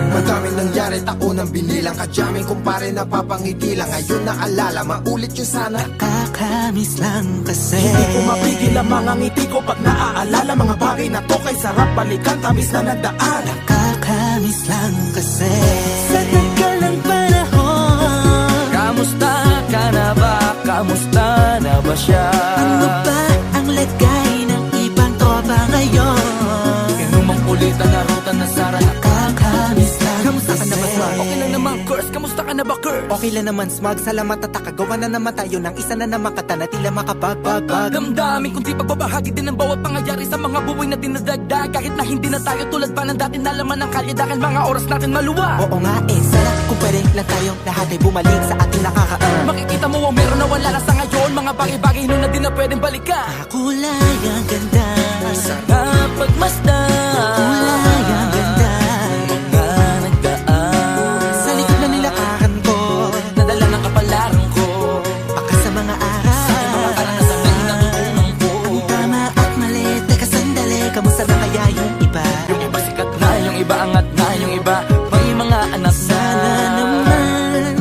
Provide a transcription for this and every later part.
Madaming nangyari, taunang binilang, kadyaming kumpare napapangiti lang. Ngayon naalala, maulit yun sana. Nakakamiss lang kasi hindi ko mapigil ang mga ngiti ko pag naaalala. Mga bagay na to kay sarap balikan, tamis na nagdaan. Nakakamiss lang kasi sa tagal ng panahon. Kamusta ka na ba? Kamusta na ba siya? Ano ba ang lagay ng ibang tropa ngayon? Inumang kulitan na rutan na sara. Nakakamiss lang. Kamusta ka na ba, Smug? Okay lang naman, Curse. Kamusta ka na ba, Curse? Okay lang naman, Smug. Salamat at nakagawa na naman tayo ng isa na naman kata na tila makabagbag. Damdamin kundi pagbabahagi din ng bawat pangyayari sa mga buhay na dinadagdag. Kahit na hindi na tayo tulad pa ng dati, nalaman ng kalye-dakan, mga oras natin maluwa. Oo nga sana kung pwede lang tayong lahat ay bumalik sa ating nakakaan. Makikita mo ang meron na wala na sa ngayon. Mga bagay-bagay nun na di na pwedeng balikan. Kulay ang ganda, Sarap pagmasdan. kulay ang ganda. Mga nagdaan Sa likod na nilakaran ko, nadala ng kapalaran ko. baka sa mga araw, Mga karanasan na natutunan ko. ang tama at mali. Teka sandali, kamusta na kaya yung iba? Yung iba sikat na, yung iba angat na, yung iba may mga anak na. Sana naman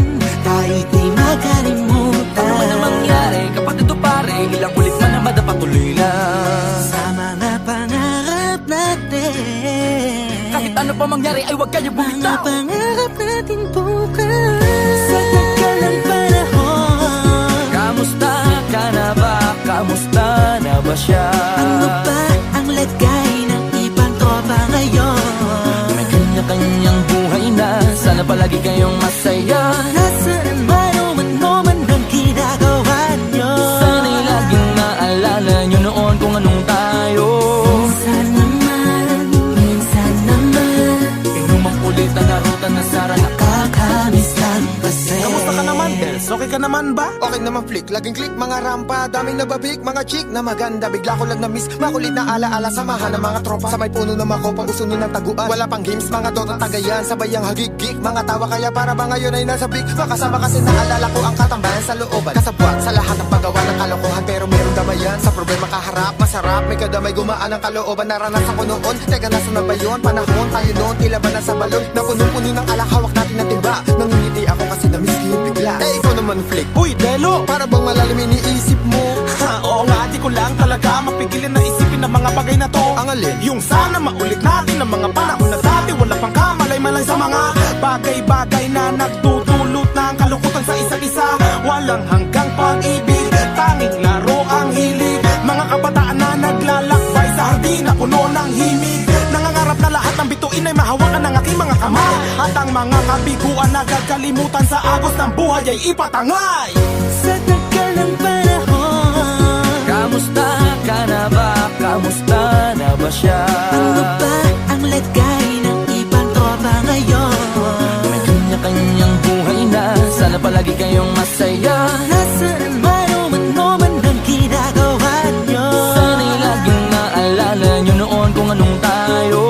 tayo'y di makalimutan. Ano man ang mangyari, kapatid o pare, ilang ulit man na madapatuloy lang. Sa mga pangarap natin, Kahit ano pa mangyari ay huwag kayo mga bumitaw. pangarap natin bukas. Sa tagal ng panahon, Kamusta ka na ba? Kamusta na ba siya? ano ba ang lagay ng ibang tropa ngayon? May kanya-kanyang buhay na, sana palagi kayong masaya. Nasaan man o man ang ginagawa nyo? Sana'y laging maalala nyo noon kung anong tayo. Minsan naman Inumang kulitan na rutan na sara. nakakamiss lang kasi. Kamusta ka naman, Dels? Okay ka naman ba? Okay naman flick, laging click, mga rampa, daming nababik, mga chick na maganda. Bigla ko lang na-miss, makulit na alaala, samahan ng mga tropa. Sa may puno na makopa, uso nun ng taguan. Wala pang games, mga dota tagayan, sabayang hagigik. Mga tawa kaya para ba ngayon ay nasa big. Makasama kasi naalala ko ang katambayan sa looban. Kasabwat sa lahat ng paggawa ng kalokohan, pero merong damayan. Sa problema kaharap, masarap, may kadamay gumaan ang kalooban. Naranasan ko noon, teka nasa na ba yun? Panahon tayo noon, tila ba nasa balon? Na punong-puno ng alak, hawak natin ng timba. Nangingiti ako kasi na-miss ko yung bigla. Eh ikaw naman flick, Uy, Delo! para bang malalim iniisip mo? Ha, oo nga, di ko lang talaga mapigilin na isipin ang mga bagay na to. Ang alin? Yung sana maulit natin ang mga panahon na dati. Wala pang kamalay-malay sa mga bagay-bagay na nagdudulot ng kalungkutan sa isa't isa. Walang hanggang pag-ibig, tanging laro ang hilig. Mga kabataan na naglalakbay sa hardin na puno ng himig. Nangangarap na lahat ng bituin ay mahawakan ng aking mga kamay. At ang mga kabiguan na gagalimutan sa agos ng buhay ay ipatangay. Sa tagal ng panahon, Kamusta ka na ba? Kamusta na ba siya? ano ba ang lagay ng ibang tropa ngayon? May kanya-kanyang buhay na, sana palagi kayong masaya. Nasaan man o man ang ginagawa nyo? Sana'y laging maalala nyo noon kung anong tayo.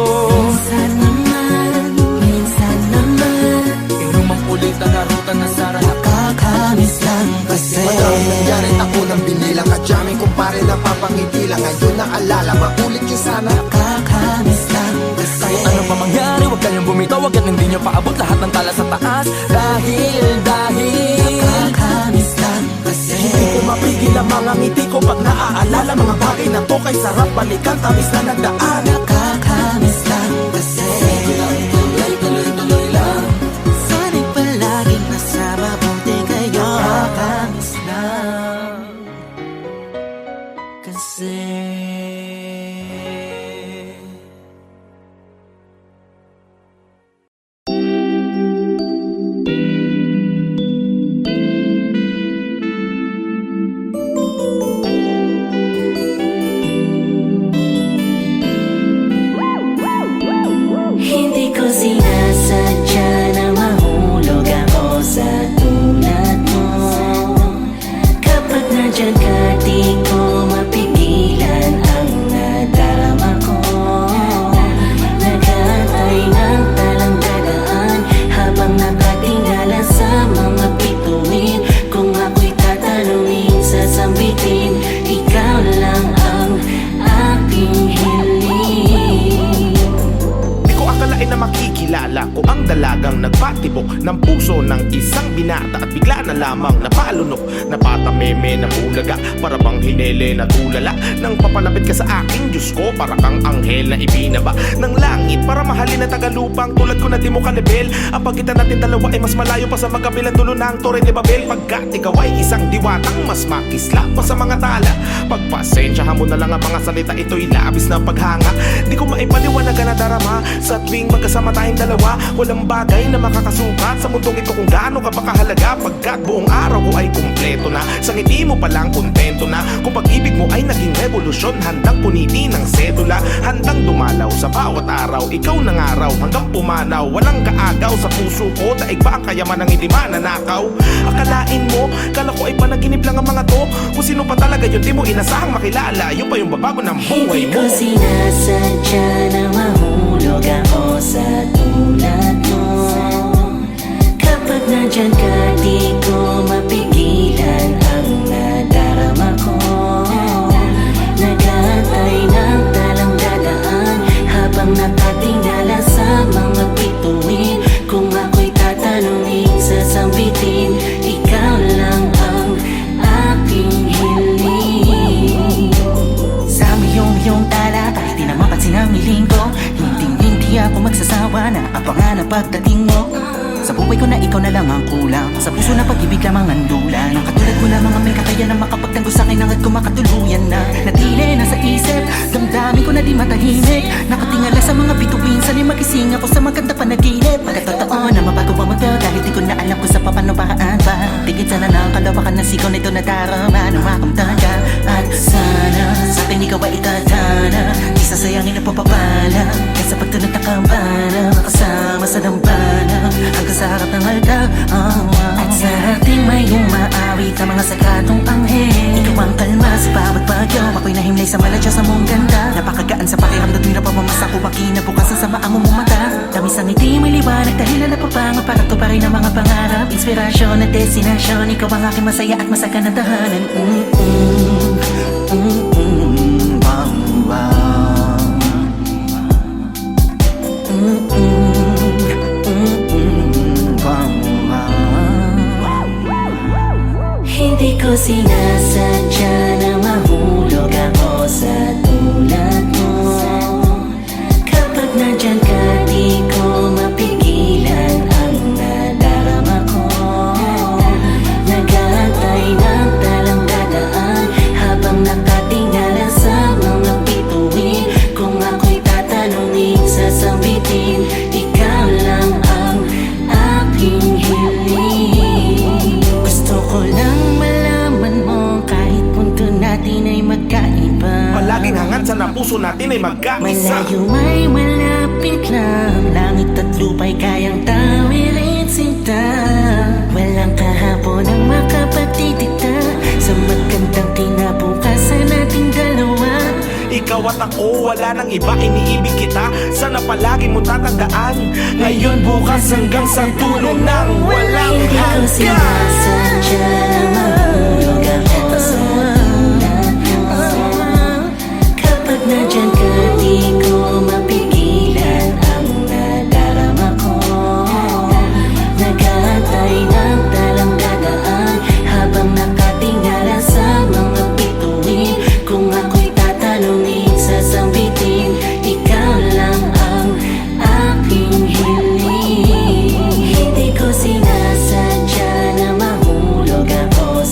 Minsan naman Inumang kulitan na rutan na sara. nakakamiss lang kasi. Madaming nangyari, taunang binilang, kadyaming kumpare napapangiti lang. Ngayon naalala, maulit yun sana. Nakakamiss lang kasi. Kahit ano pa mangyari, huwag kayong bumitaw. Huwag hindi nyo paabot lahat ng tala sa taas. Dahil Nakakamiss lang kasi. Hindi ko mapigil ang mga ngiti ko pag naaalala. Mga bagay na to kay sarap balikan, tamis na nagdaan. Nakakamiss lang kasi. tuloy-tuloy lang. Sana'y palaging nasa mabuti kayo. Nakakamiss lang kasi. isang binata at bigla na lamang napaalunok, napatameme, nabulaga, para bang hinele na tulala. Nang papalapit ka sa aking Diyos ko, para kang anghel na ibinaba ng langit, para mahalin na tagalupang tulad ko na di mo kalibel. Ang pagitan natin dalawa ay mas malayo pa sa magkabilang dulo ng Torre de Babel. Pagkat ikaw ay isang diwatang mas makislap pa sa mga tala, pagpasensyahan mo na lang ang mga salita, ito'y labis na paghanga. Di ko maipaliwanagan na darama sa tuwing magkasama tayong dalawa. Walang bagay na makakasukat sa mundong ito kung gaano ka ba kahalaga. Pagkat buong araw ko ay kumpleto na, sa ngiti mo palang kontento na. Kung pag-ibig mo ay naging revolusyon, handang punitin ng sedula, handang dumalaw sa bawat araw. Ikaw ng araw hanggang pumanaw, walang kaagaw sa puso ko. Daig ba ang kayaman ng hindi mananakaw? Akalain mo, kala ko ay panaginip lang ang mga to. Kung sino pa talaga yun, di mo inasahang makilala. Yun pa yung babago ng buhay Hindi mo. ko sinasadya na mahulog ako sa tulad mo. Kapag nandyan ka, di ko mapigilan ang nadarama ko. Nag-aantay ng talang dadaan habang nakatingala sa mga bituin. Kung ako'y tatanungin, sasambitin, ikaw lang ang aking hiling. Sa miyong tala, kahit di na mapansin ang hiling ko, hindi ako magsasawa na abangan ang pagdating mo. Sa buhay ko na ikaw na lang ang kulang, sa puso na pag-ibig lamang ang dula. Nang katulad ko lamang ang may kakayahan na makapagtanggol sa akin hanggat ko makatuluyan na. Natili na sa isip, damdamin ko na di matahimik. Nakatingala sa mga bituin, sana'y magising ako sa maganda panaginip. Pagkatotoo na mabago ang mundo, dahil di ko na alam kung sa papano paraan pa. Tingin sana na ang kalawakan ng sigaw nito na darama nung makamtan ka. At sana sa akin ikaw ay itatana, di sasayangin ang papapala. Kaya sa pagtunod ng kampana, makasama sa dambana hanggang sa harap ng altar. At sa ating may umaawit ang mga sakatong anghel. Ikaw ang kalma sa bawat bagyo, ako'y nahimlay sa maladya sa mong ganda. Napakagaan sa pakiramdam, di na pamamasa ko makinabukasan sa maamo mong mata. Tamis ang ngiti, may liwanag, dahilan na papangat para to pa rin ang mga pangarap. Inspirasyon at destinasyon, ikaw ang aking masaya at masagan na tahanan. Wow, wow. Hindi ko sinasadya na mahulog ako sa tulad mo. Kapag nandyan ka, di ko mapigilan ang nadarama ko. Nag-aantay ng talang dadaan habang nakatingala sa mga bituin. Kung ako'y tatanungin, sasambitin, ikaw lang ang aking hiling. Gusto ko lang malaman mo, kahit punto natin ay magkaiba. Palaging hangad sa puso natin ay magkaisa. Malayo may malapit lang, langit at lupa'y kayang tawirin sinta. Walang kahapon ang makapagtitikta sa magandang kinabukasan nating dalawa. Ikaw at ako, wala nang iba, iniibig kita. Sana palagi mo tatandaan, ngayon, bukas, hanggang sa dulo ng walang Hindi ko hanggan. sinasadya na mahulog ako sa tulad mo. Kapag nandyan ka, di ko mapigilan ang nadarama ko. Nag-aantay ng talang dadaan habang nakatingala sa mga bituin. Kung ako'y tatanungin, sasambitin, ikaw lang ang aking hiling. Hindi ko sinasadya na mahulog ako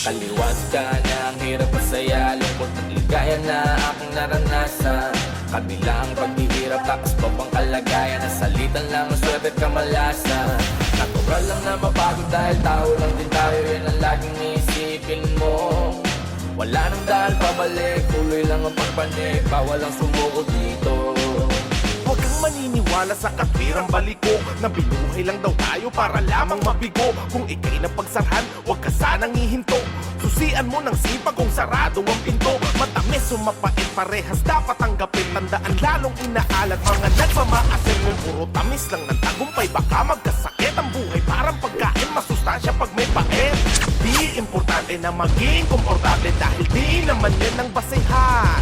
Kaliwat ka na ang hirap masaya, lungkot at ligaya na aking naranasan. Kabilang paghihirap, takas pa bang kalagayan, nasalitan lang ang swerte at kamalasan. Natural lang na mapagod dahil tao lang din tayo, yan ang laging iisipin mo. Wala nang dahil pabalik, tuloy lang ang pagpanik, bawal ang sumuko dito. Huwag kang maniniwala sa katwirang baliko na binuhay lang daw tayo para lamang mabigo. Kung ikay napagsarhan, huwag ka sanang ihinto. Susian mo ng sipag kung sarado ang pinto. Matamis o mapait, parehas dapat tanggapin. Tandaan lalong inaalat mga nagmamaasin. Kung puro tamis lang ng tagumpay, baka magkasakit ang buhay. Parang pagkain, masustansya pag may pait. Di importante na maging komportable dahil di naman yan ang basehan.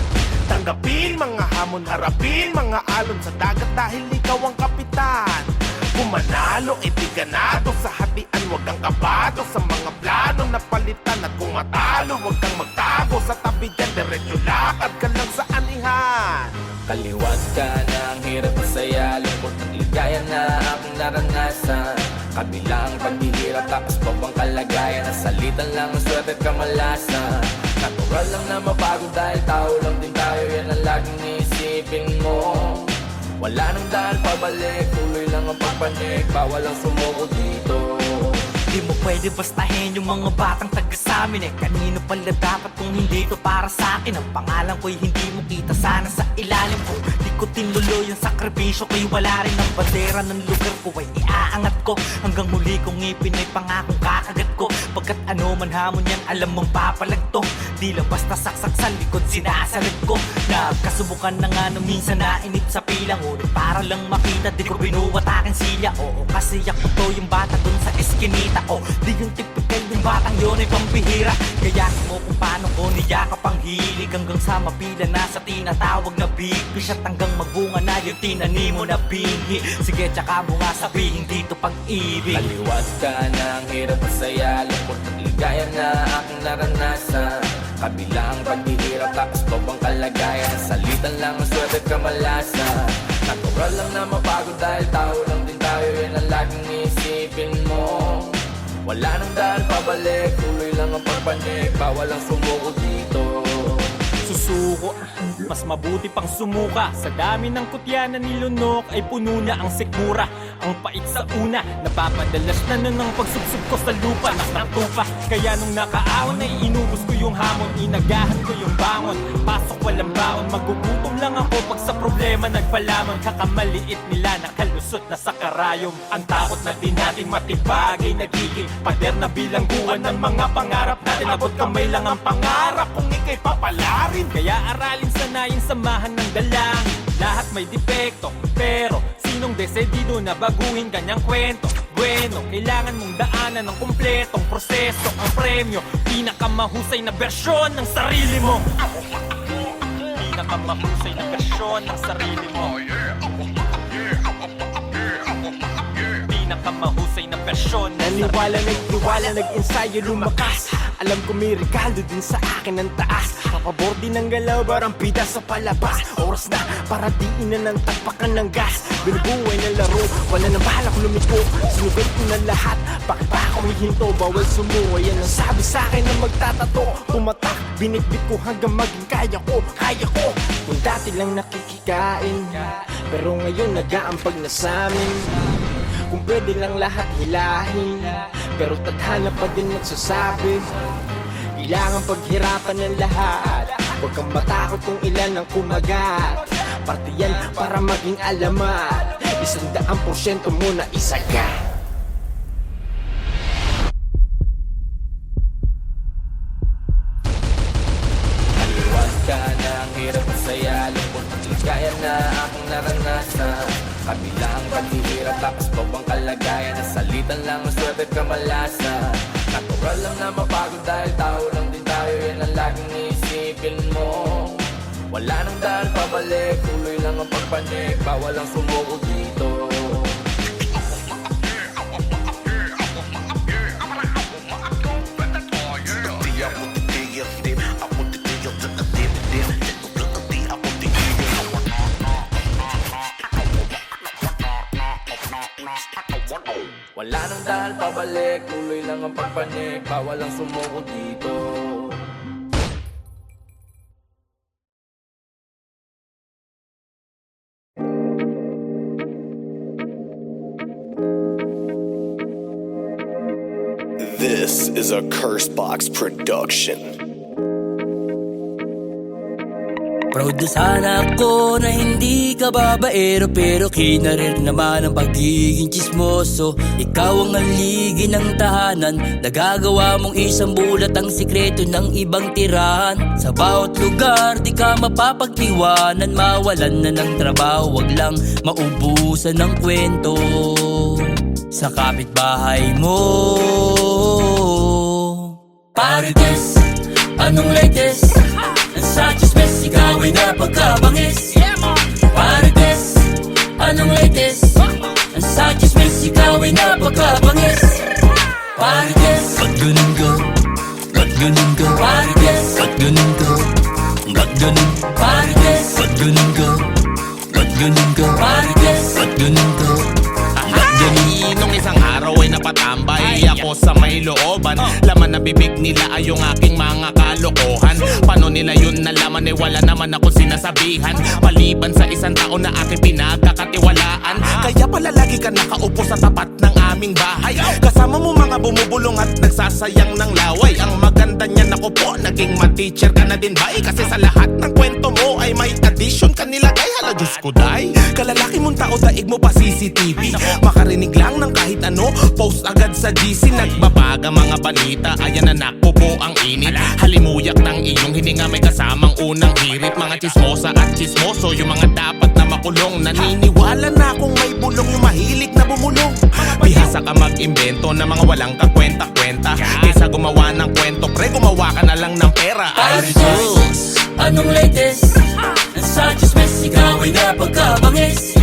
Tanggapin mga hamon, harapin mga alon sa dagat dahil ikaw ang kapitan. Kung manalo, di ganado sa hatian, huwag kang kabado sa mga plano na palitan. At kung matalo, huwag kang magtago sa tabi dyan, diretso lakad ka lang sa anihan. Kaliwat ka na ang hirap masaya, lungkot at ligaya na aking naranasan. Kabilang paghihirap, takas pa bang kalagayan, nasalitan lang ang swerte at kamalasan. Natural lang na mapagod dahil tao lang din tayo, yan ang laging iisipin mo. Wala nang dahil pabalik, tuloy lang ang pagpanik, bawal ang sumuko dito. Di mo pwede bastahin yung mga batang taga samin eh. Kanino pala dapat kung hindi to para sa akin? Ang pangalan ko'y hindi mo kita sana sa ilalim ko. Di ko tinuloy ang sakripisyo ko'y wala rin ang bandera ng lugar ko ay iaangat ko. Hanggang huli kong ngipin ay pangakong kakagat ko. Pagkat ano man hamon yan, alam mong papalag to. Di lang basta saksak sa likod, sinasalag ko. Nagkasubukan na nga nung minsan nainip sa pilang. Ngunit para lang makita, di ko binuwat aking silya. Oo, kasi ako to yung bata dun sa eskinita. O, di yung typical yung batang yun ay pambihira. Gayahin mo kung paano ko niyakap ang hilig. Hanggang sa mapila na sa tinatawag na big fish. At hanggang magbunga na yung tinanim mo na binhi. Sige, tsaka mo nga sabihin dito pag-ibig. Kaliwat ka na ang hirap masaya, lungkot at ligaya na aking naranasan. Kabilang paghihirap, takas pa bang kalagayan, nasalitan lang ang swerte at kamalasan. Natural lang na mapagod dahil tao lang din tayo, yan ang laging iisipin mo. Wala nang dahil pabalik, tuloy lang ang pagpanik, bawal ang sumuko dito. Susuko, mas mabuti pang sumuka. Sa dami ng kutya na nilunok ay puno na ang sikmura. Ang pait sa una, napapadalas na ng pagsubsob ko sa lupa. Nakatupa, kaya nung nakaahon ay inubos ko yung hamon. Inagahan ko yung bangon, pasok walang baon. Magugutom lang ako pag sa problema nagpalamon. Kakamaliit nila nakalusot na sa karayom. Ang takot na din natin matibag ay nagiging pader na bilangguan ng mga pangarap natin. Abot kamay lang ang pangarap kung ikay papalarin. Kaya aralin, sanayin, samahan ng dalangin. Lahat may depekto, pero sinong desedido na baguhin kanyang kwento? Bueno, kailangan mong daanan ng kumpletong proseso. Ang premyo, pinakamahusay na bersyon ng sarili mo. Pinakamahusay na bersyon ng sarili mo. Pinakamahusay na bersyon ng sarili mo. Naniwala, nagtiwala, nag-ensayo, lumakas. Alam ko may regalo din sa akin ng taas. Papabor din ng galaw, barang pida sa palabas. Oras na para diin na ng tapakan ng gas. Binubuhay na laro, wala nang balak lumiko. Sinugat ko na lahat, bakit pa ako hihinto? Bawal sumuha, yan ang sabi sa akin na magtatato. Tumatak, binitbit ko hanggang maging kaya ko, kaya ko. Kung dati lang nakikikain, pero ngayon nag-aampag na sa'min. Kung pwede lang lahat hilahin, pero tadhana pa din nagsasabi. Kailangan paghirapan ng lahat. Huwag kang matakot kung ilan ang kumagat. Parte yan para maging alamat. 100% mo na isaga. Kaliwat ka na ang hirap masaya, lungkot at ligaya na aking naranasan. Kabilang paghihirap, takas pa bang kalagayan, nasalitan lang ang swerte at kamalasan. Natural lang na mapagod dahil tao lang din tayo, yan ang laging iisipin mo. Wala nang dahil pabalik, tuloy lang ang pagpanik, bawal ang sumuko dito. Wala nang Dahan-dahan pabalik, tuloy lang ang pagpanik, bawal ang sumuko dito. This is a Cursebox production. Proud na sana ako na hindi ka babaero, pero kinarir naman ang pagiging chismoso. Ikaw ang haligi ng tahanan, nagagawa mong isang bulat ang sikreto ng ibang tirahan. Sa bawat lugar di ka mapapag-iwanan, mawalan na ng trabaho, wag lang maubusan ng kwento. Sa kapitbahay mo, Parites, anong latest? Sa chismes, ikaw ay napagkabangis. Parites, anong latest? Sa chismes, ikaw ay napagkabangis. Parites, ba't ganun ka? Ba't ganun ka? Parites, ba't ganun ka? Ba't ganun? Parites, ba't ganun ka? Ba't ganun ka? Parites, ba't ganun ka? Nung isang araw ay napatambay ako sa may looban. Laman na bibig nila ay yung aking mga kalokohan. Paano nila yun nalaman eh wala naman ako sinasabihan. Maliban sa isang taon na aking pinagkakatiwalaan. Kaya pala lagi ka nakaupo sa tapat ng aming bahay. Kasama mo mga bumubulong at nagsasayang ng laway. Ang maganda niyan ako po, naging ma-teacher ka na din ba? Kasi sa lahat ng kwento mo ay may addition ka nilagay. Hala Diyos ko day, kalalaki mong tao daig mo pa CCTV. Makarinig lang ng kahit ano, post agad sa GC. Nagbabaga mga balita, ayan na nakpo ang init. Halimuyak ng iyong hininga may kasamang unang hirit. Mga chismosa at chismoso, yung mga dapat na makulong. Naniniwala na akong may bulong, yung mahilig na bumulong. Bihasa ka mag-imbento ng mga walang kakwenta-kwenta. Kaysa gumawa ng kwento, pre, gumawa ka na lang ng pera. Ay sus! Anong latest? Sa chismes, ikaw ay napagkabangis.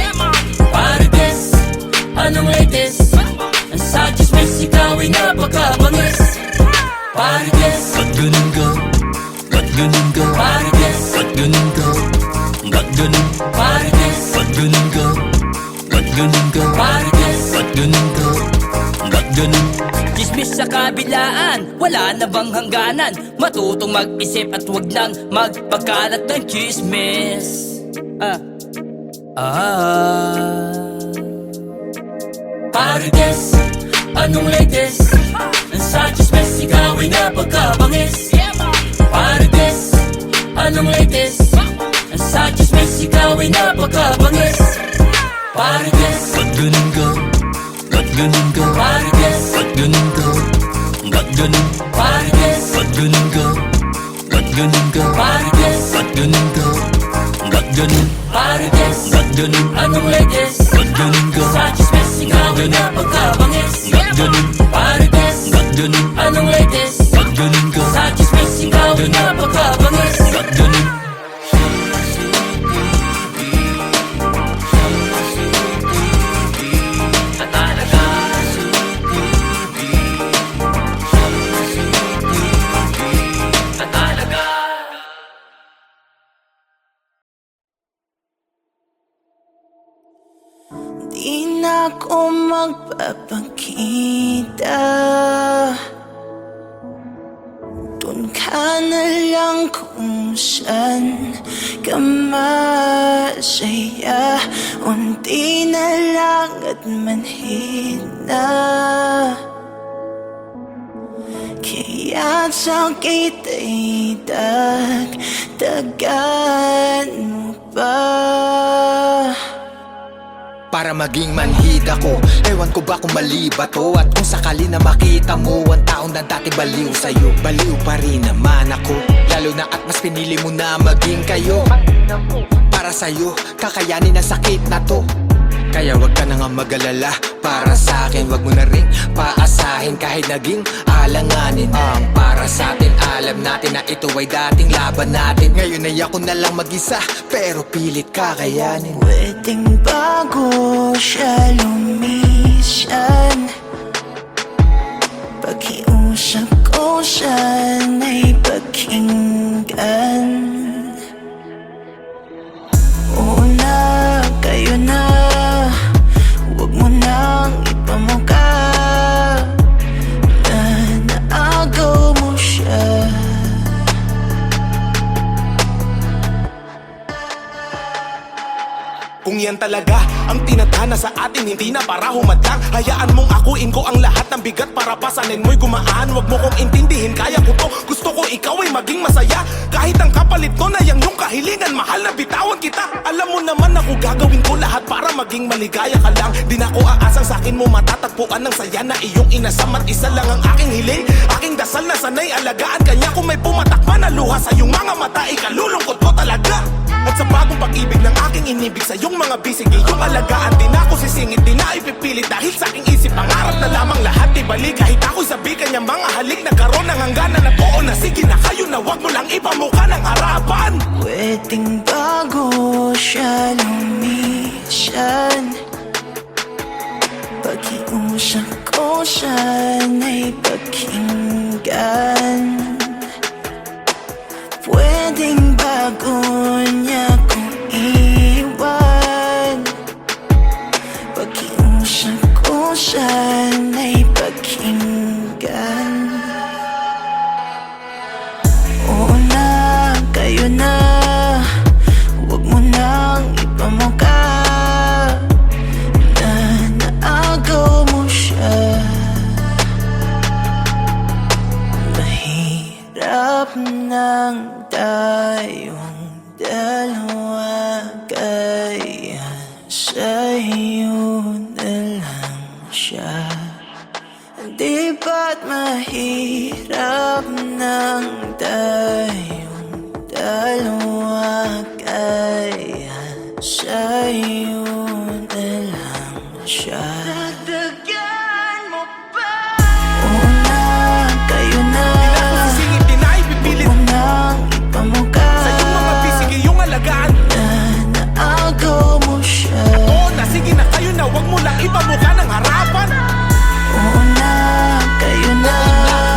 Parites, anong latest? Sa chismes, ikaw ay napagkabangis. Parites, ba't ganun ka? Ba't ganun ka? Parites, ba't ganun ka? Ba't ganun? Parites, ba't ganun ka? Ba't ganun ka? Parites, ba't ganun ka? Ba't ganun? Chismis sa kabilaan, wala na bang hangganan? Matutong mag-isip at wag nang magpagkalat ng chismis. Parites, anong latest? Sa chismis, ikaw ay napagkabangis. Parites, anong latest? Sa chismis, ikaw ay napagkabangis. Parites, ba't ganun ka? Ba't ganun ka? Parites, ba't ganun ka? Ba't ganun? Parites, ba't ganun ka? Ba't ganun ka? Parites, ba't ganun ka? Ba't ganun? Parites, ba't ganun? Anong latest? Ba't ganun ka? Sa chismes, ikaw ay napagkabangis. Ba't ganun? Parites, ba't ganun? Anong latest? Ba't ganun ka? Sa chismes, ikaw ay napagkabangis. Ba't ganun? Di na ako magpapakita. Dun ka na lang kung saan ka masaya. Unti na lang at manhid na. Kaya't sakit ay dagdagan mo pa. Para maging manhid ako, ewan ko ba kung mali ba to? At kung sakali na makita mo ang taong na dati baliw sa'yo, baliw pa rin naman ako. Lalo na at mas pinili mo na maging kayo. Para sa'yo, kakayanin ang sakit na to. Kaya wag ka na nga mag-alala. Para sa'kin, wag mo na rin paasahin. Kahit naging alanganin ang para sa'tin, alam natin na ito ay dating laban natin. Ngayon ay ako na lang mag-isa, pero pilit kakayanin. Pwedeng bago siya lumisan, pakiusap ko siyan ay pakinggan. Oo na, kayo na, huwag mo nang ipamukha. Kung yan talaga ang tinadhana sa atin, hindi na para humadlang. Hayaan mong akuin ko ang lahat ng bigat para pasanin mo'y gumaan. Huwag mo kong intindihin, kaya ko to. Gusto ko ikaw ay maging masaya. Kahit ang kapalit ko na yung kahilingan, mahal na bitawan kita. Alam mo naman ako gagawin ko lahat para maging maligaya ka lang. Di na ko aasang sa akin mo matatagpuan ng saya na iyong inasam. At isa lang ang aking hiling, aking dasal na sanay alagaan kanya. Kung may pumatakma na luha sa iyong mga mata, ikalulungkot ko talaga. At sa bagong pag-ibig ng aking inibig sa iyong mga bisig, iyong alagaan. Di na ako sisingit, di na ipipilit dahil sa aking isip pangarap na lamang lahat ibalik. Kahit ako'y sabi kanya mga halik, nagkaroon ng hangganan at oo na sige na kayo na wag mo lang ipamuka ng harapan. Pwedeng bago siya lumisyan, pakiusap ko siya'y pakinggan. Pwedeng bago niya ko iwan, pakiusap ko siya'y pakinggan. Oo na, kayo na, huwag mo nang ipamuka na naagaw mo siya. Mahirap nang tayong dalawa, kaya sa'yo na lang siya. Di ba't mahirap nang tayong dalawa, kaya sa'yo na lang siya. Dagdagan mo pa. Oo na, kayo na, Sisingit, di na ipipilit huwag mo nang ipamuka sa iyong mga bisig, iyong alagaan. na naagaw mo siya. Oo na sige na kayo na wag mo lang ipamuka ng harapan. Oo na, kayo na,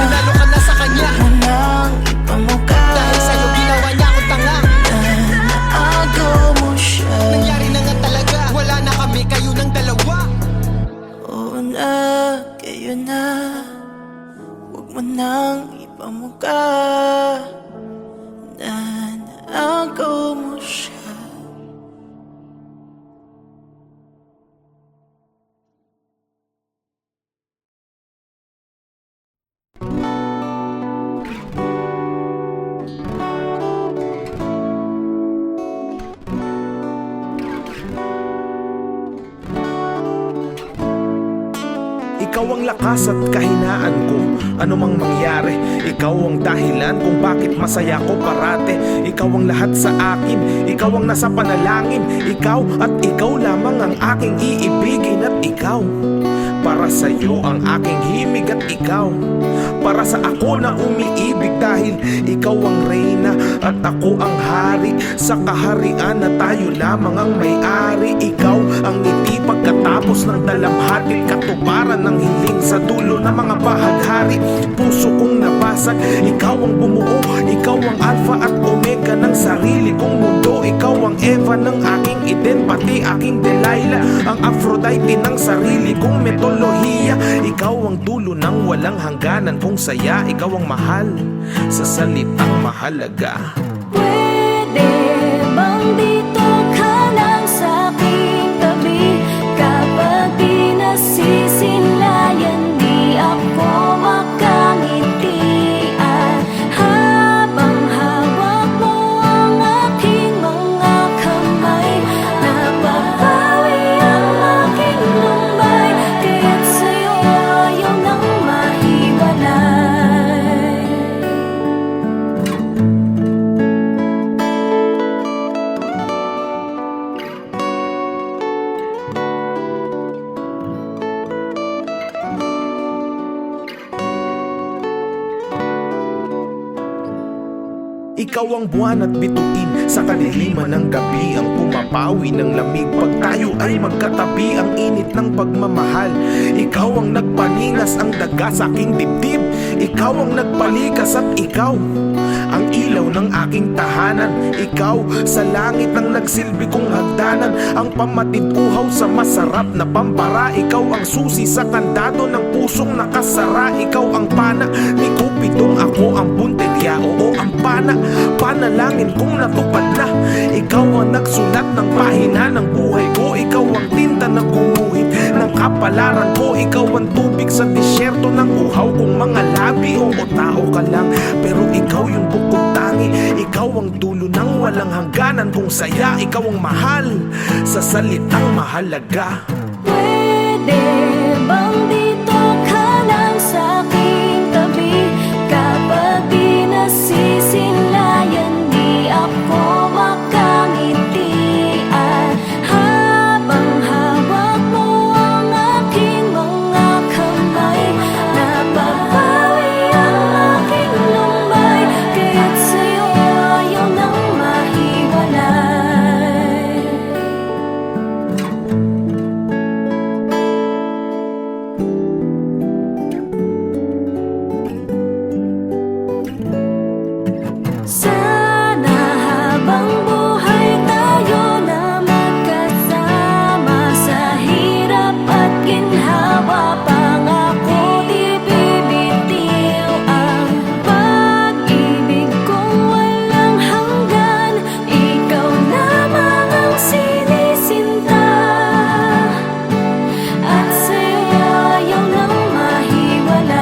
Nanalo ka na sa kanya huwag mo nang ipamuka dahil sa'yo ginawa niya akong tanga. na naagaw mo siya. Nangyari na nga talaga, wala na kami, kayo ng dalawa. Oo na, kayo na, huwag mo nang ipamuka na naagaw mo siya. Ikaw ang lakas at kahinaan ko, anumang mangyari. Ikaw ang dahilan kung bakit masaya ko parate. Ikaw ang lahat sa akin, ikaw ang nasa panalangin. Ikaw at ikaw lamang ang aking iibigin. At ikaw, para sa'yo ang aking himig. At ikaw, para sa ako na umiibig. Dahil ikaw ang reyna at ako ang hari. Sa kaharian na tayo lamang ang may-ari. Ikaw ang ngiti pagkatapos ng dalamhati. Katuparan ng hiling sa dulo ng mga bahaghari. Puso kong nabasag, ikaw ang bumuo. Ikaw ang alpha at omega ng sarili kong mundo. Ikaw ang Eva ng aking Eden, pati aking Delilah, ang Aphrodite ng sarili kong mitolohiya. Ikaw ang dulo ng walang hangganan kong saya. Ikaw ang mahal sa salitang mahalaga. Pwede bang dito ka lang sa aking tabi? Kapag di nasisilayan, di ako makangiti. At habang hawak mo ang aking mga kamay, napapawi ang aking lumbay. Kaya't sa'yo ayaw nang mahiwalay. Ikaw ang buwan at bituin sa kadiliman ng gabi, ang pumapawi ng lamig pag tayo ay magkatabi, ang init ng pagmamahal. Ikaw ang nagpaningas ang daga sa aking dibdib. Ikaw ang nagpalikas at ikaw ang ilaw ng aking tahanan. Ikaw sa langit ang nagsilbi kong hagdanan, ang pamatid uhaw sa masarap na pampara. Ikaw ang susi sa kandado ng pusong nakasara. Ikaw ang pana ni Cupidong, ako ang punteriya, oo ang pana. Panalangin kong natupad na. Ikaw ang nagsulat ng pahina ng buhay ikaw yung bukod tangi. Ikaw ang dulo ng walang hangganan. Kung saya, ikaw ang mahal sa salitang mahalaga. Pwede bang dito ka lang sa aking tabi? Kapag di nasisilayan, di ako makangitian. Habang hawak mo ang aking mga kamay, napapawi ang aking lumay, kaya't sa'yo ayaw nang mahiwalay. Sana habang buhay tayo na magkasama, sa hirap at ginhawa, pangako di bibitiw ang pag-ibig kong walang hanggan. Ikaw lamang ang sinisinta, at sa'yo ayaw nang mahiwalay.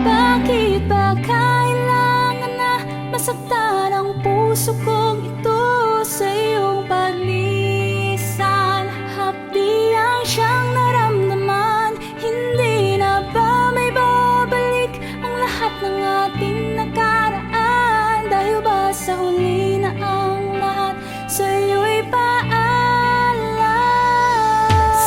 Bakit ba kailangan na masaktan ang puso kong ito sa iyong paglisan? Hapdi ang siyang naramdaman, hindi na ba may babalik ang lahat ng ating nakaraan? Dahil ba sa huli na ang lahat sa'yo'y paalam?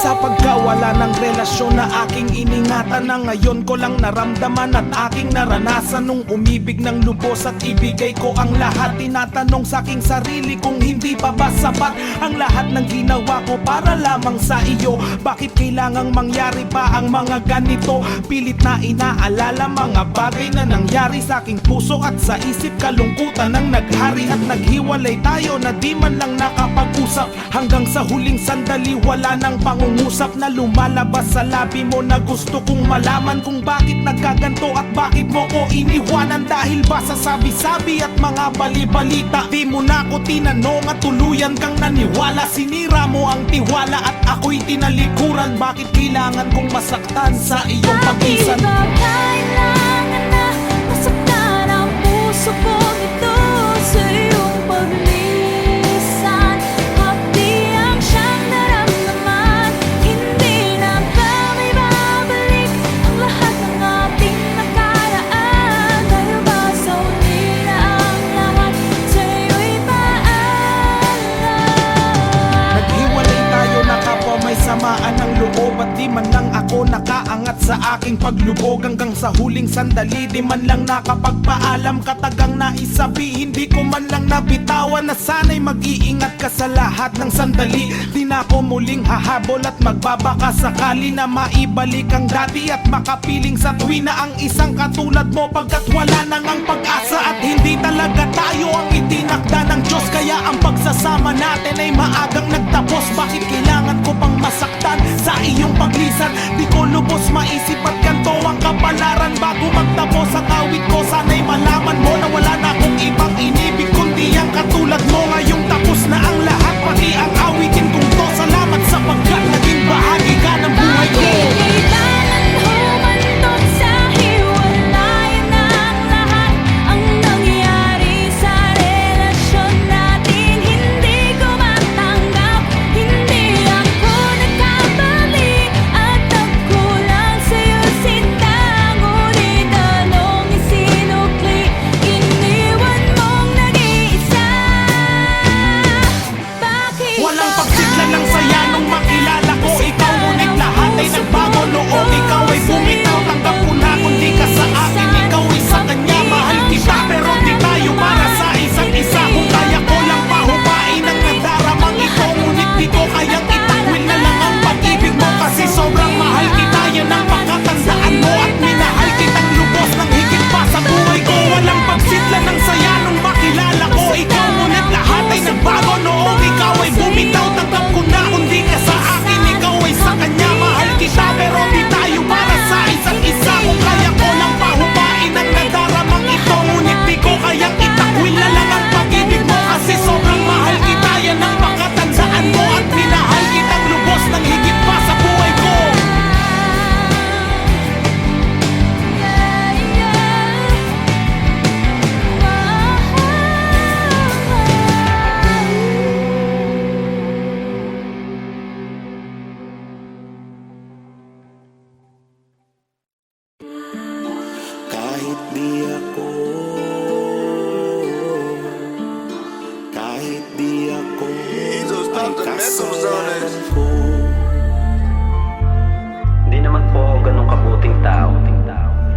Sa pagkawala ng relasyon na aking iningatan, na ngayon ko lang naramdaman at aking naranasan. Nung umibig ng lubos at ibigay ko ang lahat, tinatanong sa aking sarili kung hindi pa ba sapat ang lahat ng ginawa ko para lamang sa iyo. Bakit kailangang mangyari pa ang mga ganito? Pilit na inaalala mga bagay na nangyari sa aking puso at sa isip. Kalungkutan ang naghari at naghiwalay tayo na di man lang nakapag-usap. Hanggang sa huling sandali wala nang pangungusap na lumalabas sa labi mo, na gusto kong malaman kung bakit nagkaganto at bakit mo ko iniwanan. Dahil ba sa sabi-sabi at mga bali-balita, di mo na ko tinanong at tuluyan kang naniwala. Sinira mo ang tiwala at ako'y tinalikuran. Bakit kailangan kong masaktan sa iyong pagisan? Bakit ba kailangan na masaktan ang puso kong ito sa iyong paglisan? Hapdi ang siyang naramdaman, hindi na ba may babalik ang lahat ng ating nakaraan? Dahil ba sa huli na ang lahat sa'yo'y paalam? Naghiwalay tayo na kapwa may samaan ng loob, at di man lang ako nakaangat sa aking paglubog. Hanggang sa huling sandali, di man lang nakapagpaalam. Katagang naisabi, hindi ko man lang nabitawan na sana'y mag-iingat ka sa lahat ng sandali. Di na ako muling hahabol at magbabaka sakali na maibalik ang dati at makapiling sa tuwina ang isang katulad mo, pagkat wala nang ang pag-asa at hindi talaga tayo ang itinakda ng Diyos. Kaya ang pagsasama natin ay maagang nagtapos. Bakit kailangan ko pang masaktan sa iyong paglisan? Di ko lubos maisip at ganto ang kapalaran. Bago magtapos ang awit ko, sana'y malaman mo na wala na akong ibang inibig kundi ang katulad mo. Ngayong tapos na ang lahat, pati ang awitin kong to. Salamat sapagkat naging bahagi ka ng buhay ko. Kailangan humantong sa hiwalayan ng lahat ang nangyari sa relasyon natin. Hindi ko matanggap, hindi ako nagkamali at nagkulang sa'yo sinta. Ngunit anong ay kasalanan ko. Hindi naman po ako ganun kabuting tao.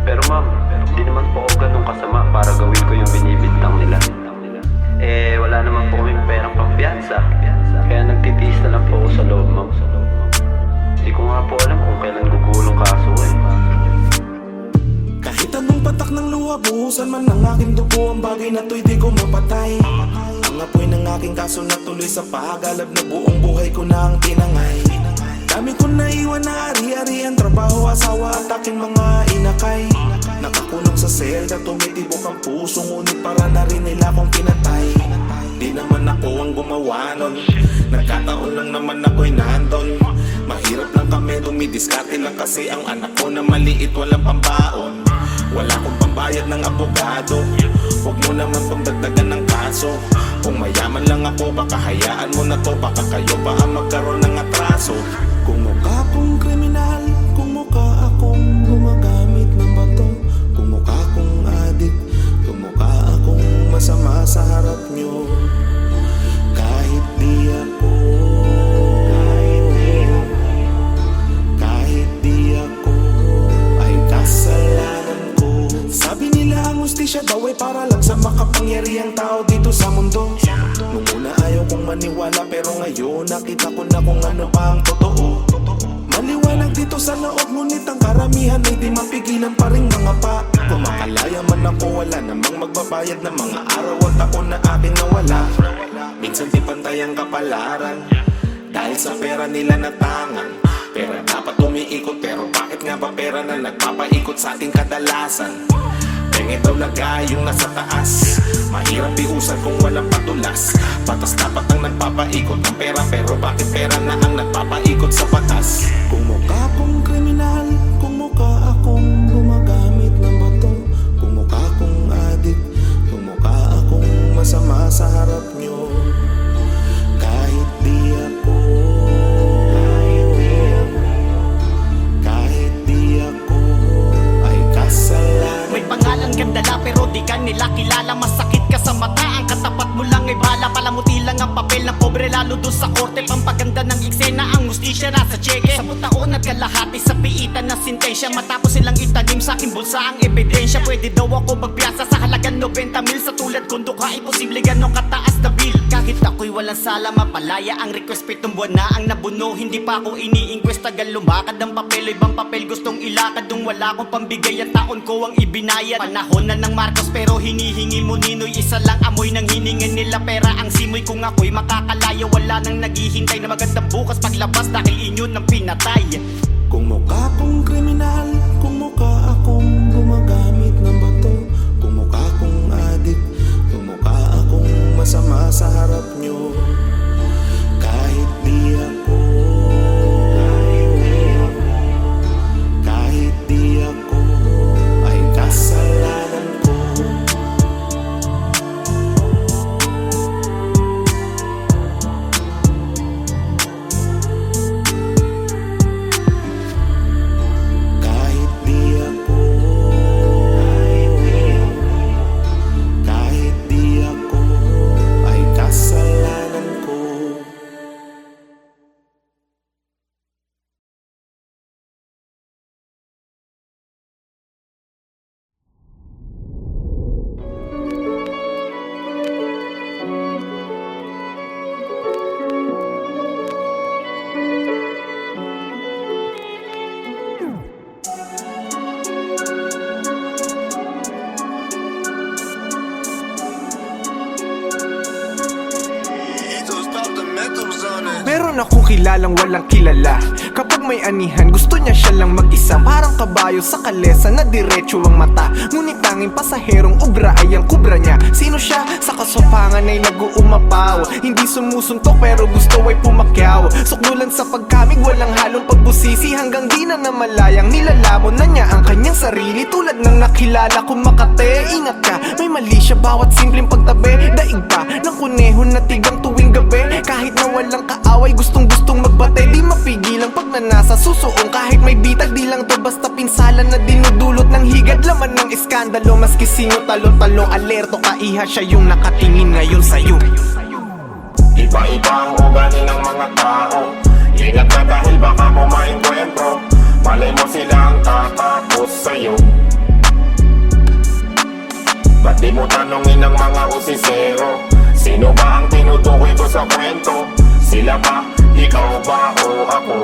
Pero ma'am, hindi naman po ako ganun kasama para gawin ko yung binibintang nila. Eh, wala naman po kaming perang pampiyansa. Kaya nagtitiis na lang po ako sa loob, ma'am. Hindi ko nga po alam kung kailan gugulong kaso eh. Kahit anong patak ng luha, buhusan man ng aking dugo, ang bagay na to'y di ko mapatay. Ang apoy ng aking kaso na tuloy sa paghalab na buong buhay ko na ang tinangay. Dami ko naiwan na ari-arian, trabaho, asawa at aking mga inakay. Nakakulong sa selda, tumitibok ang puso, ngunit para na rin nila akong pinatay. Di naman ako ang gumawa nun, nagkataon lang naman ako'y nandun. Mahirap lang kami, dumidiskarte lang kasi ang anak ko na maliit, walang pambaon. Wala akong pambayad ng abogado, huwag mo naman pang dagdagan ng kaso. Kung mayaman lang ako, baka hayaan mo na to, baka kayo pa ang magkaroon ng atraso. Kung mukha kong kriminal, kung mukha akong gumagamit ng bato, kung mukha kong adik, kung mukha akong masama sa harap nyo, kahit di ako, kahit di ako, ay kasalanan ko. Sabi nila ang hustisya daw ay para lang sa makapangyarihang tao dito sa mundo. Nung una ayaw kong maniwala, pero ngayon nakita ko na kung ano pa ang totoo. Maliwanag dito sa loob, ngunit ang karamihan ay di mapigilan pa rin mga pa. Kung makalaya man ako, wala namang magbabayad ng mga araw at taon na akin nawala. Minsan di pantay ang kapalaran, dahil sa pera nila natangan. Pera dapat umiikot, pero bakit nga ba pera na nagpapaikot sa ating kadalasan? Pengit daw lagay yung nasa taas, mahirap iusan kung walang patulas. Batas dapat ang nagpapaikot ng pera, pero bakit pera na ang nagpapaikot sa batas? Kung mukha kong kriminal, kung mukha akong gumagamit ng bato, kung mukha kong adik, kung mukha akong masama sa harap nyo, kahit di ako, kahit di ako, ay kasalanan. May pangalan kang dala pero di ka nila kilala. Masakit ka sa mata, ang katapat mo lang ay bala. Palamuti lang ang papel ng pobre, lalo doon sa korte. Pampaganda ng eksena, ang hustisya nasa tseke. 10 taon at kalahati sa piitan ng sintensya, matapos silang itanim sa aking bulsa ang ebidensya. Pwede daw ako magpiyasa sa halagang 90 mil. Sa tulad kong dukha, imposible ganong kataas na bill. Kahit ako'y walang sala, mapalaya ang request. 7 buwan na ang nabuno, hindi pa ako ini-inquest. Tagal lumakad ang papel, ibang papel gustong ilakad. Nung wala akong pambigay, ang taon ko ang ibinayad. Panahon na ng Marcos pero hinihingi mo ninoy. Isa lang amoy ng hiningan nila pera ang simoy. Kung ako'y makakalaya, wala nang naghihintay na magandang bukas paglabas dahil inyo nang pinatay. Kung mukha kong kriminal, kung mukha akong gumagamit ng bato, kung mukha kong adik, kung mukha akong masama sa harap nyo, kahit di ako, kahit di ako, ay kasalanan ko. Kahit di ako, kahit di ako, ay kasalanan ko. Meron akong kilalang walang kilala. Kapag may anihan, gusto niya siya lang mag-isa. Parang kabayo sa kalesa na diretso ang mata. Ngunit tanging pasaherong ubra ay ang kubra niya. Sino siya? Sa kasopangan ay nag-uumapaw. Hindi sumusuntok pero gusto ay pumakyaw. Sukdulan sa pagkamig, walang halong pagbusisi. Hanggang di na namalayang nilalamon na niya ang kanyang sarili. Tulad ng nakilala kong Makate. Ingat ka, may mali siya bawat simpleng pagtabi. Daig pa ng kuneho na tigang tuwing gabi. Kahit na walang kaaway, gustong-gustong magbate. Di mapigilang pag nanasa susuong. Kahit may bitag, di lang to basta pinsala na dinudulot ng higad. Laman ng iskandalo, maski sino talo-talo. Alerto ka, iha siya yung nakatingin ngayon sa'yo. Iba-iba ang ugali ng tao. Ingat ka dahil baka mo maengkwentro. Malay mo silang tatapos sa'yo. Ba't di mo tanongin ang mga usisero? Sino ba ang tinutukoy ko sa kwento? Sila ba? Ikaw ba o ako?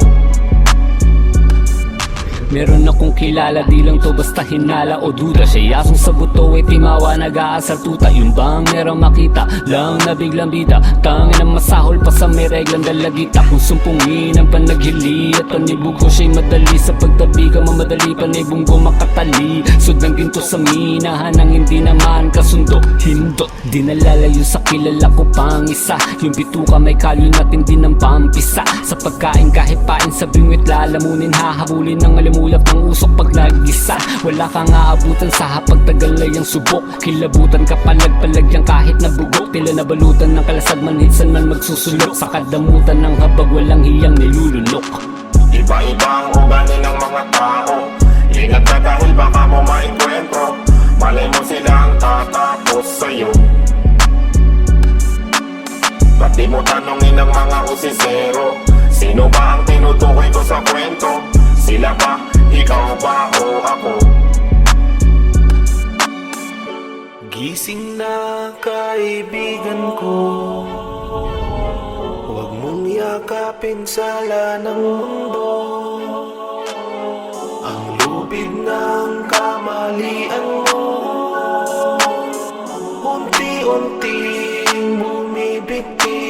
Meron akong kilala, di lang to basta hinala o duda. Siya yasong sa buto, timawa, nag-aasar tuta. Yun bang merong makita, lang na biglang bida. Tangin ang masahol pa sa may reglang dalagita. Kung sumpungin ang panaghili at panibugo siya'y madali. Sa pagtabi ka mamadali, panibunggo makatali. Sudang ginto sa minahan ang hindi naman kasundo. Hindot, di nalalayo sa kilala ko pang isa. Yung bituka may kalyo natin din ng pampisa. Sa pagkain kahit pain sa bingwit lalamunin, hahabulin ng alimunin. Ulap ng usok pag nag-isa. Wala kang aabutan sa hapag tagal na yung subok. Kilabutan ka palag-palag yang kahit nabugok. Tila nabalutan ng kalasag manhitsan man magsusulok. Sa kadamutan ng habag walang hiyang nilulunok. Iba-iba ang ugali ng mga tao. Ingat ka dahil baka mo maengkwentro. Malay mo silang tatapos sa'yo. Ba't di mo tanongin ang mga usisero? Sino ba ang tinutukoy ko sa kwento? Sila ba? Ikaw ba o ako? Gising na kaibigan ko, huwag mong yakapin sala ng mundo. Ang lubid ng kamalian mo, unti-unting bumibigti.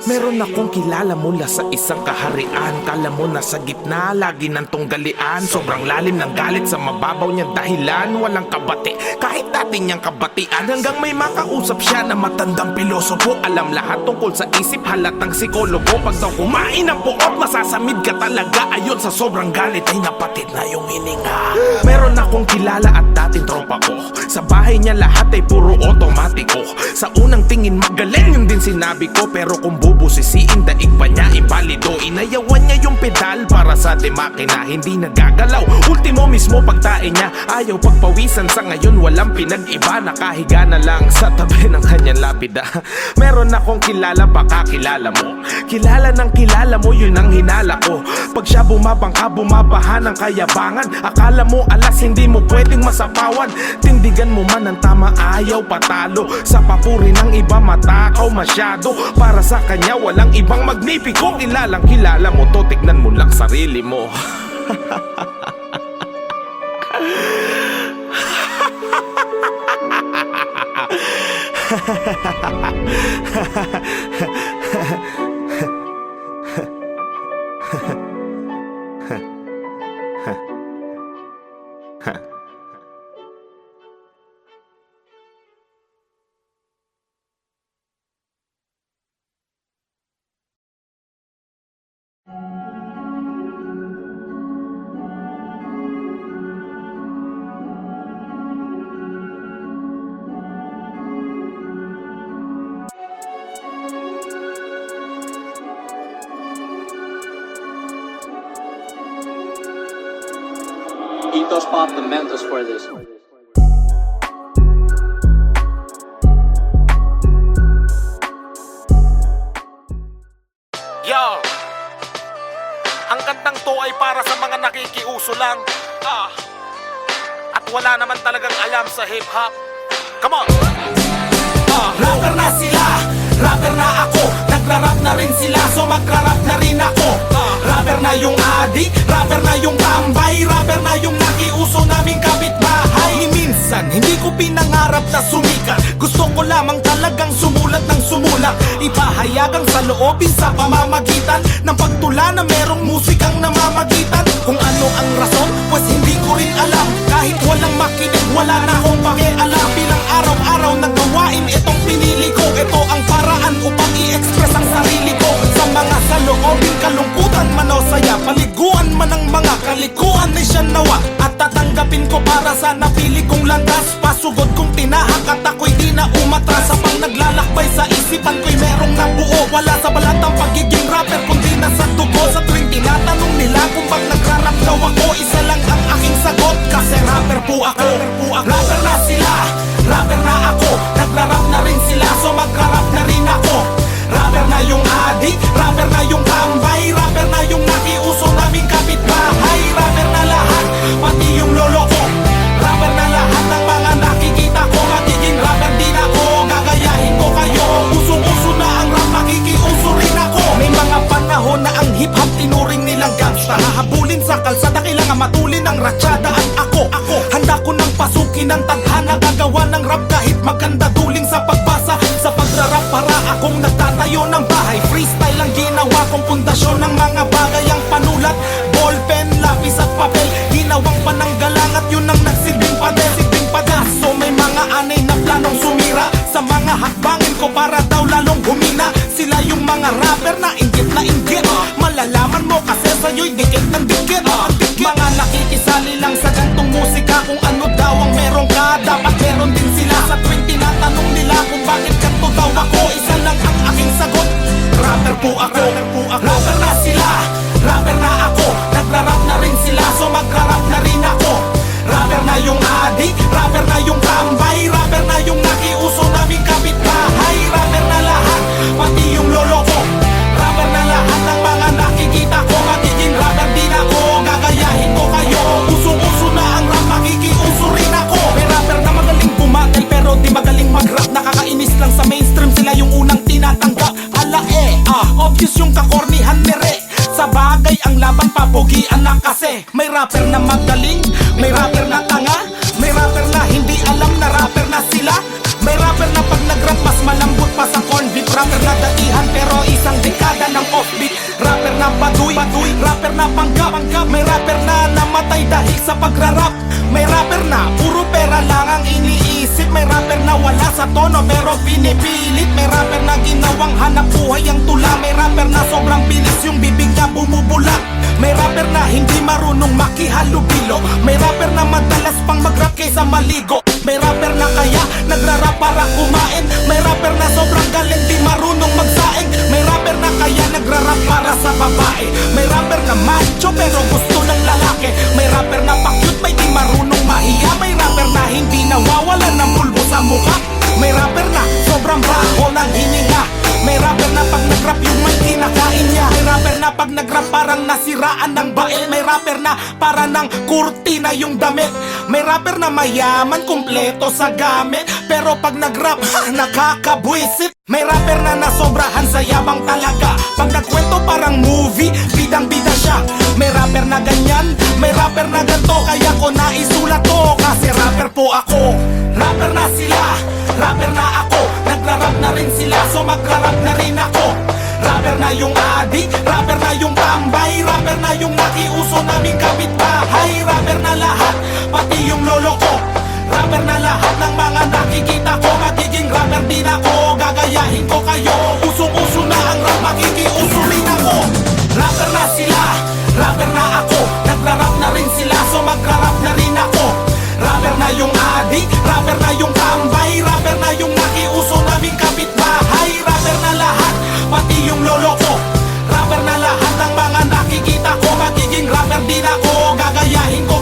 Meron akong kilala mula sa isang kaharian. Kala mo nasa gitna, lagi ng tunggalian. Sobrang lalim ng galit sa mababaw niyang dahilan. Walang kabati, kahit dati niyang kabatian. Hanggang may makausap siya na matandang pilosopo. Alam lahat tungkol sa isip, halatang psikologo. Pag daw kumain ng puot, masasamid ka talaga. Ayon sa sobrang galit ay napatid na yung hininga. Meron akong kilala at dating tropa ko. Sa bahay niya lahat ay puro otomatiko. Sa unang tingin magaling yun din sinabi ko. Pero kung bubusisiin, daig pa niya imbalido. Inayawan niya yung pedal para sa makina hindi nagagalaw. Ultimo mismo pagtain niya, ayaw pagpawisan. Sa ngayon walang pinag-iba, nakahiga na lang sa tabi ng kanyang lapida. Meron akong kilala, baka kilala mo. Kilala ng kilala mo, yun ang hinala ko. Pag siya bumabangka, bumabaha ng kayabangan. Akala mo alas, hindi mo pwedeng masapawan. Tindigan mo man ang tama, ayaw patalo. Sa papuri ng iba, matakaw masyado. Para sa kanya walang ibang magnipiko. Kilalang kilala mo to, tignan mo lang sarili mo. Ethos Pop the Mentos for this. Yo! Ang kantang to ay para sa mga nakikiuso lang. At wala naman talagang alam sa hip-hop. Come on! Rapper na sila, rapper na ako. Nagra-rap na rin sila, so magra-rap na rin ako. Rapper na yung adik, rapper na yung tambay, rapper na yung nakiuso naming kapitbahay. Minsan, hindi ko pinangarap na sumikat. Gusto ko lamang talagang sumulat ng sumulat. Ipahayagang sa loobin sa pamamagitan ng pagtula na merong musikang namamagitan. Kung ano ang rason, pues hindi ko rin alam. Kahit walang makinig, wala na akong pakialam. Bilang araw-araw na gawain, itong pinili ko. Ito ang paraan upang i-express ang sarili ko. Sa mga saloobin, kalungkutan man o saya, paliguan man ang mga kalikuan ay siya nawa. At tatanggapin ko para sa napili kong landas. Pasugod kong tinahak at ako'y di na umatras. Sa pang naglalakbay sa isipan ko'y merong nabuo. Wala sa balat ang pagiging rapper kundi nasa dugo. Sa tuwing tinatanong nila kung bang nagrarap daw ako, isa lang ang aking sagot, kasi rapper po ako. Rapper na sila, rapper na ako. Nagrarap na rin sila, so magrarap na rin ako. Rapper na yung adik, rapper Lagi ng tadhana gagawa ng rap kahit maganda duling sa pagbasa. Sa pagrarap para akong nagtatayo ng bahay. Freestyle ang ginawa kong pundasyon ng mga bagay. Ang panulat, ballpen, lapis at papel, ginawang pananggalang at yun ang nagsilbing pader. So may mga anay na planong sumira sa mga hakbangin ko para daw lalong humina. Sila yung mga rapper na inggit na inggit. Malalaman mo kasi sa'yo'y dikit ng dikit. Mga nakikisali lang sa gantong musika, kung ano daw ang meron ka, dapat meron din sila. Sa tuwing tinatanong nila kung bakit ganito daw ako, isa lang ang aking sagot: rapper po ako. Rapper na sila, rapper na ako. Nagrarap na rin sila, so magrarap na rin ako. Rapper na yung adik, rapper na yung tambay, rapper na yung nakiuso naming kapitbahay. Rapper na lahat, pati yung lolo ko. Rapper na lahat ng mga nakikita ko. Magiging rapper din ako, gagayahin ko kayo. Usong-uso na ang rap, makikiuso rin ako. May rapper na magaling bumagal pero di magaling mag-rap. Nakakainis lang sa mainstream, sila yung unang tinatanggap. Obvious yung kakornihan nire. Sa bagay ang laban, papugian na kasi. May rapper na magaling, may rapper na tanga, may rapper na hindi alam na rapper na sila. May rapper na pag nag-rap mas malambot pa sa corn beat. Rapper na daihan pero isang dekada ng offbeat. Rapper na baduy, rapper na panggap. May rapper na namatay dahil sa pagrarap. May rapper na puro pera lang ang iniisip. May rapper na wala sa tono pero pinipilit. May rapper na ginawang hanap buhay ang tula. May rapper na sobrang bilis yung bibig na bumubula. May rapper na hindi marunong makihalubilo. May rapper na madalas pang mag-rap kaysa maligo. May rapper na kaya nagrarap para kumain. May rapper na sobrang galing di marunong magsaing. May rapper na kaya nagrarap para sa babae. May rapper na macho pero gusto ng lalaki. May rapper na pa-cute may di marunong mahiya. May rapper na hindi nawawala ng bulbo sa mukha. May rapper na sobrang baho ng hininga. May rapper na pag nag-rap yung may kinakain niya. May rapper na pag nag-rap parang nasiraan ng bael. May rapper na para ng kurtina yung damit. May rapper na mayaman, kumpleto sa gamit, pero pag nag-rap, nakakabwisit. May rapper na nasobrahan sa yabang talaga. Pag nagkwento parang movie, bidang-bida siya. May rapper na ganyan, may rapper na ganto. Kaya ko naisulat to, kasi rapper po ako. Rapper na sila, rapper na ako. Nagrarap na rin sila, so magrarap na rin ako. Rapper na yung adik, rapper na yung tambay, rapper na yung nakiuso naming kapitbahay. Rapper na lahat, pati yung lolo ko. Rapper na lahat ng mga nakikita ko. Magiging rapper din ako, gagayahin ko kayo. Usong-uso na ang rap, makikiuso rin ako. Rapper na sila, rapper na ako. Nagrarap na rin sila, so magrarap na rin ako. Rapper na yung adik, rapper na yung tambay, rapper na yung nakiuso naming kapitbahay. Rapper na lahat, pati yung lolo ko. Rapper na lahat ng mga nakikita ko. Magiging rapper din ako, gagayahin ko